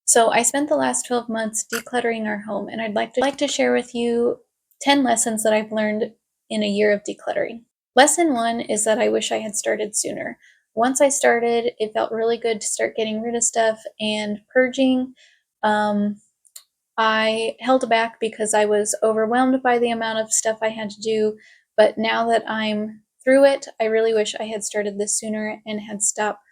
So I spent the last 12 months decluttering our home, and I'd like to share with you 10 lessons that I've learned in a year of decluttering. Lesson one is that I wish I had started sooner. Once I started, it felt really good to start getting rid of stuff and purging. Um, I held back because I was overwhelmed by the amount of stuff I had to do, but now that I'm through it, I really wish I had started this sooner and had stopped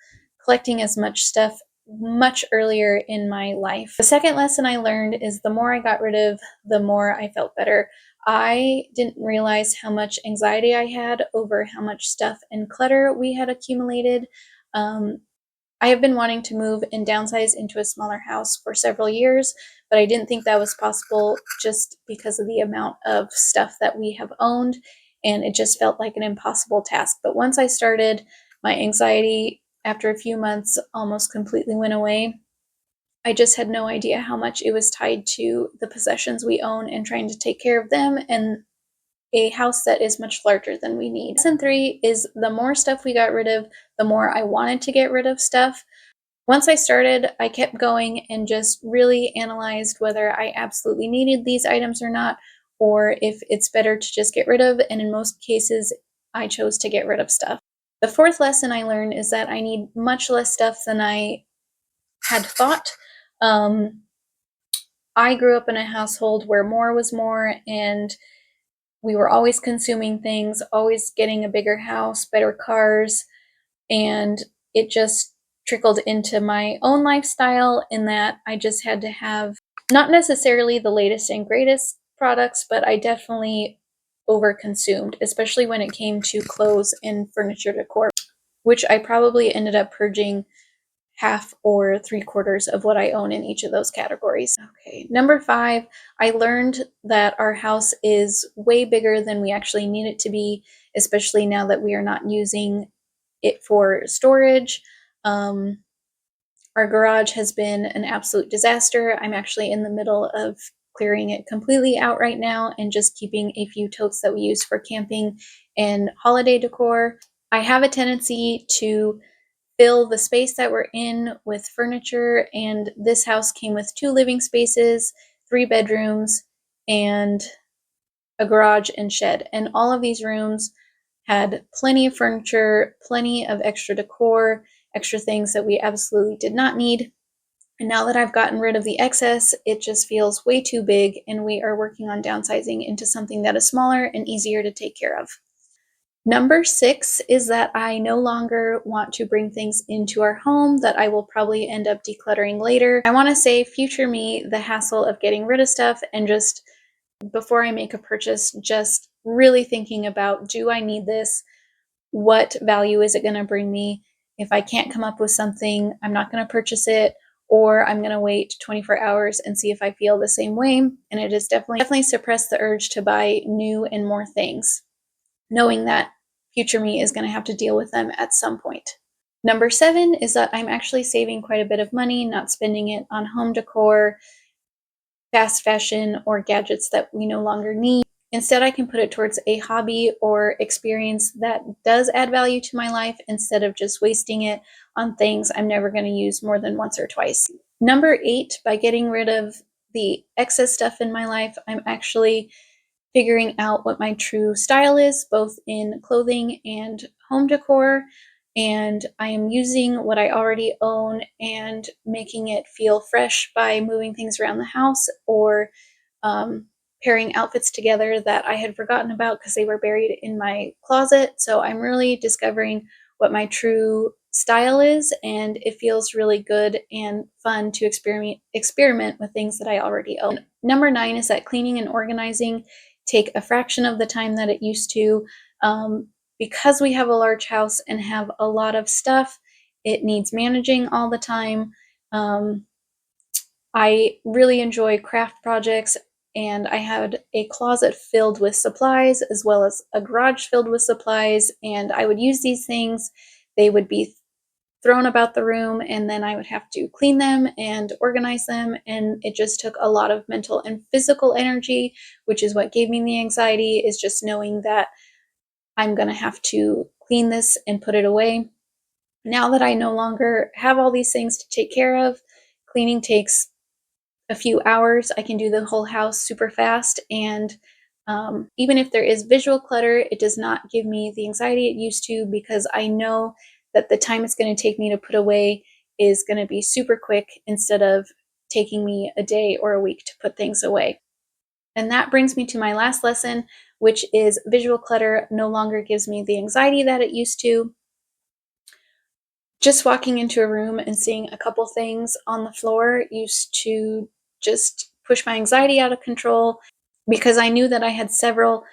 collecting as much stuff much earlier in my life. The second lesson I learned is the more I got rid of, the more I felt better. I didn't realize how much anxiety I had over how much stuff and clutter we had accumulated. Um, I have been wanting to move and downsize into a smaller house for several years, but I didn't think that was possible just because of the amount of stuff that we have owned, and it just felt like an impossible task. But once I started, my anxiety after a few months almost completely went away. I just had no idea how much it was tied to the possessions we own and trying to take care of them and a house that is much larger than we need. Lesson three is the more stuff we got rid of, the more I wanted to get rid of stuff. Once I started, I kept going and just really analyzed whether I absolutely needed these items or not, or if it's better to just get rid of. And in most cases, I chose to get rid of stuff. The fourth lesson I learned is that I need much less stuff than I had thought. Um, I grew up in a household where more was more, and we were always consuming things, always getting a bigger house, better cars, and it just trickled into my own lifestyle in that I just had to have not necessarily the latest and greatest products, but I definitely overconsumed, especially when it came to clothes and furniture decor, which I probably ended up purging half or three-quarters of what I own in each of those categories. Okay, number five, I learned that our house is way bigger than we actually need it to be, especially now that we are not using it for storage. Um, our garage has been an absolute disaster. I'm actually in the middle of clearing it completely out right now and just keeping a few totes that we use for camping and holiday decor. I have a tendency to fill the space that we're in with furniture, and this house came with 2 living spaces, 3 bedrooms, and a garage and shed. And all of these rooms had plenty of furniture, plenty of extra decor, extra things that we absolutely did not need. And now that I've gotten rid of the excess, it just feels way too big, and we are working on downsizing into something that is smaller and easier to take care of. Number six is that I no longer want to bring things into our home that I will probably end up decluttering later. I want to save future me the hassle of getting rid of stuff and just before I make a purchase, just really thinking about, do I need this? What value is it going to bring me? If I can't come up with something, I'm not going to purchase it, or I'm going to wait 24 hours and see if I feel the same way. And it has definitely suppressed the urge to buy new and more things, knowing that future me is going to have to deal with them at some point. Number seven is that I'm actually saving quite a bit of money, not spending it on home decor, fast fashion, or gadgets that we no longer need. Instead, I can put it towards a hobby or experience that does add value to my life instead of just wasting it on things I'm never going to use more than once or twice. Number eight, by getting rid of the excess stuff in my life, I'm actually figuring out what my true style is, both in clothing and home decor. And I am using what I already own and making it feel fresh by moving things around the house or pairing outfits together that I had forgotten about because they were buried in my closet. So I'm really discovering what my true style is, and it feels really good and fun to experiment with things that I already own. Number nine is that cleaning and organizing take a fraction of the time that it used to. Because we have a large house and have a lot of stuff, it needs managing all the time. I really enjoy craft projects, and I had a closet filled with supplies as well as a garage filled with supplies, and I would use these things. They would be thrown about the room, and then I would have to clean them and organize them, and it just took a lot of mental and physical energy, which is what gave me the anxiety, is just knowing that I'm going to have to clean this and put it away. Now that I no longer have all these things to take care of, cleaning takes a few hours. I can do the whole house super fast, and even if there is visual clutter, it does not give me the anxiety it used to, because I know that the time it's going to take me to put away is going to be super quick instead of taking me a day or a week to put things away. And that brings me to my last lesson, which is visual clutter no longer gives me the anxiety that it used to. Just walking into a room and seeing a couple things on the floor used to just push my anxiety out of control, because I knew that I had several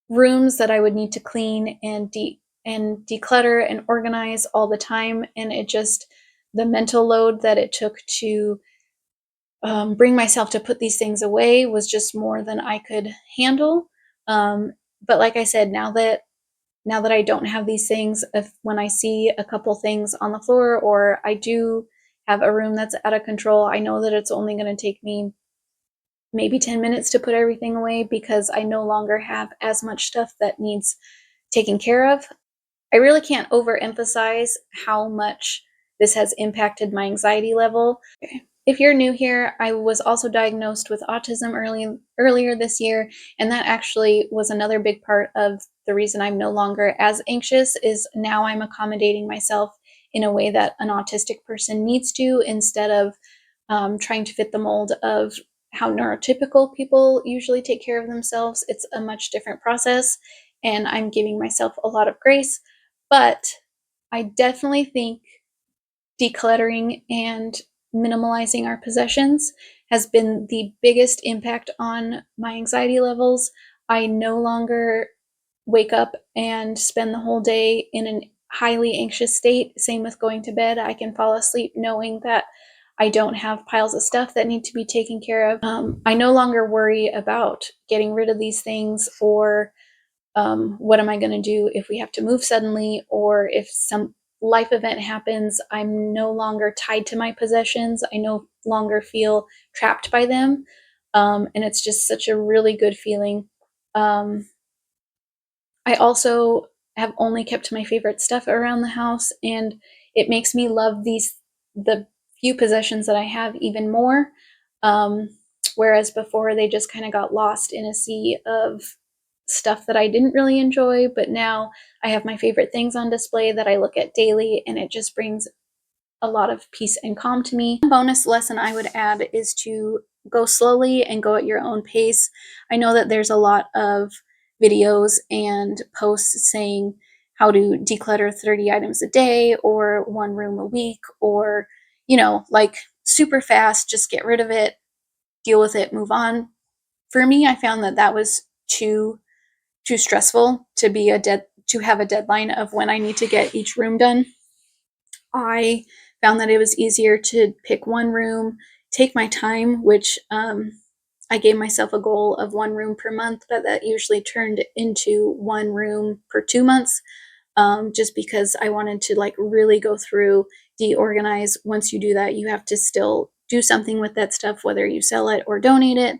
rooms that I would need to clean and declutter and organize all the time, and it just, the mental load that it took to bring myself to put these things away was just more than I could handle. But like I said, now that I don't have these things, if when I see a couple things on the floor, or I do have a room that's out of control, I know that it's only going to take me maybe 10 minutes to put everything away, because I no longer have as much stuff that needs taken care of. I really can't overemphasize how much this has impacted my anxiety level. If you're new here, I was also diagnosed with autism earlier this year, and that actually was another big part of the reason I'm no longer as anxious. Is now I'm accommodating myself in a way that an autistic person needs to, instead of trying to fit the mold of how neurotypical people usually take care of themselves. It's a much different process, and I'm giving myself a lot of grace. But I definitely think decluttering and minimalizing our possessions has been the biggest impact on my anxiety levels. I no longer wake up and spend the whole day in a highly anxious state. Same with going to bed. I can fall asleep knowing that I don't have piles of stuff that need to be taken care of. I no longer worry about getting rid of these things, or what am I going to do if we have to move suddenly, or if some life event happens. I'm no longer tied to my possessions. I no longer feel trapped by them. And it's just such a really good feeling. Um, I also have only kept my favorite stuff around the house, and it makes me love the few possessions that I have even more. Um, Whereas before they just kind of got lost in a sea of stuff that I didn't really enjoy, but now I have my favorite things on display that I look at daily, and it just brings a lot of peace and calm to me. One bonus lesson I would add is to go slowly and go at your own pace. I know that there's a lot of videos and posts saying how to declutter 30 items a day, or one room a week, or, like super fast, just get rid of it, deal with it, move on. For me, I found that that was too stressful to have a deadline of when I need to get each room done. I found that it was easier to pick one room, take my time, which I gave myself a goal of one room per month, but that usually turned into one room per 2 months, just because I wanted to like really go through, deorganize. Once you do that, you have to still do something with that stuff, whether you sell it or donate it.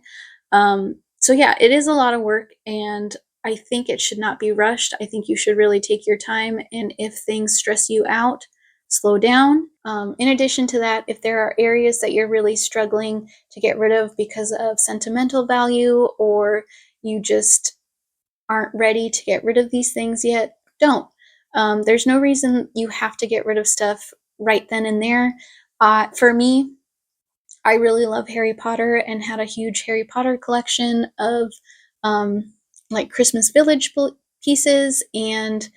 So yeah, it is a lot of work, and I think it should not be rushed. I think you should really take your time, and if things stress you out, slow down. In addition to that, if there are areas that you're really struggling to get rid of because of sentimental value, or you just aren't ready to get rid of these things yet, don't. There's no reason you have to get rid of stuff right then and there. For me, I really love Harry Potter and had a huge Harry Potter collection of like Christmas Village pieces, and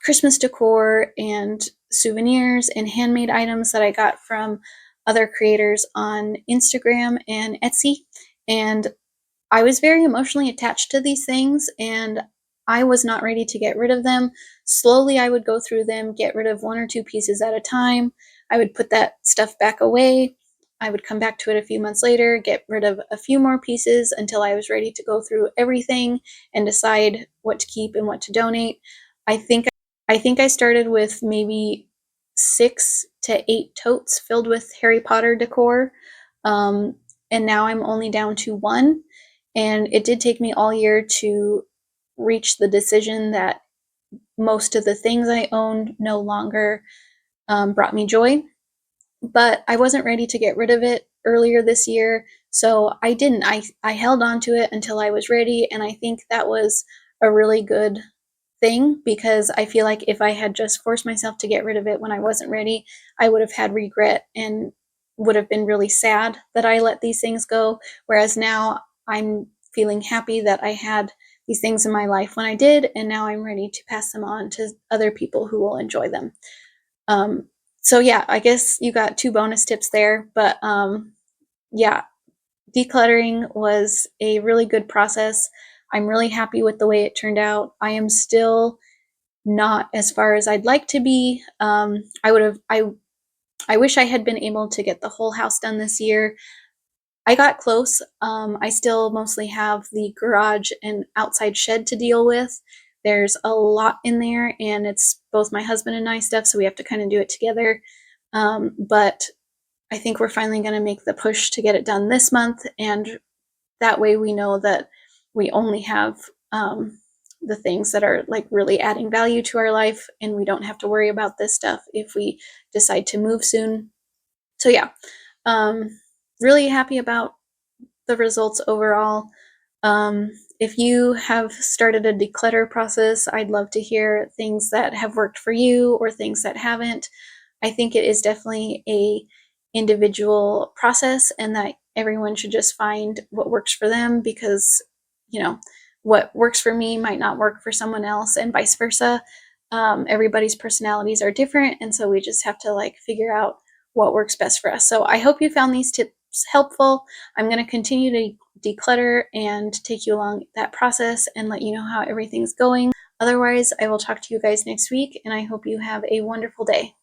Christmas decor, and souvenirs and handmade items that I got from other creators on Instagram and Etsy. And I was very emotionally attached to these things, and I was not ready to get rid of them. Slowly, I would go through them, get rid of one or two pieces at a time. I would put that stuff back away. I would come back to it a few months later, get rid of a few more pieces until I was ready to go through everything and decide what to keep and what to donate. I think I started with maybe 6 to 8 totes filled with Harry Potter decor, and now I'm only down to one. And it did take me all year to reach the decision that most of the things I owned no longer brought me joy. but I wasn't ready to get rid of it earlier this year. So I didn't. I held on to it until I was ready. And I think that was a really good thing, because I feel like if I had just forced myself to get rid of it when I wasn't ready, I would have had regret and would have been really sad that I let these things go. Whereas now I'm feeling happy that I had these things in my life when I did, and now I'm ready to pass them on to other people who will enjoy them. Um, so yeah, I guess you got two bonus tips there, but yeah, decluttering was a really good process. I'm really happy with the way it turned out. I am still not as far as I'd like to be. I wish I had been able to get the whole house done this year. I got close. I still mostly have the garage and outside shed to deal with. There's a lot in there, and it's both my husband and I stuff, so we have to kind of do it together. But I think we're finally going to make the push to get it done this month, and that way we know that we only have the things that are like really adding value to our life, and we don't have to worry about this stuff if we decide to move soon. So yeah, um, really happy about the results overall. If you have started a declutter process, I'd love to hear things that have worked for you or things that haven't. I think it is definitely a individual process, and that everyone should just find what works for them, because you know what works for me might not work for someone else, and vice versa. Everybody's personalities are different, and so we just have to like figure out what works best for us. So I hope you found these tips helpful. I'm going to continue to declutter and take you along that process and let you know how everything's going. Otherwise, I will talk to you guys next week, and I hope you have a wonderful day.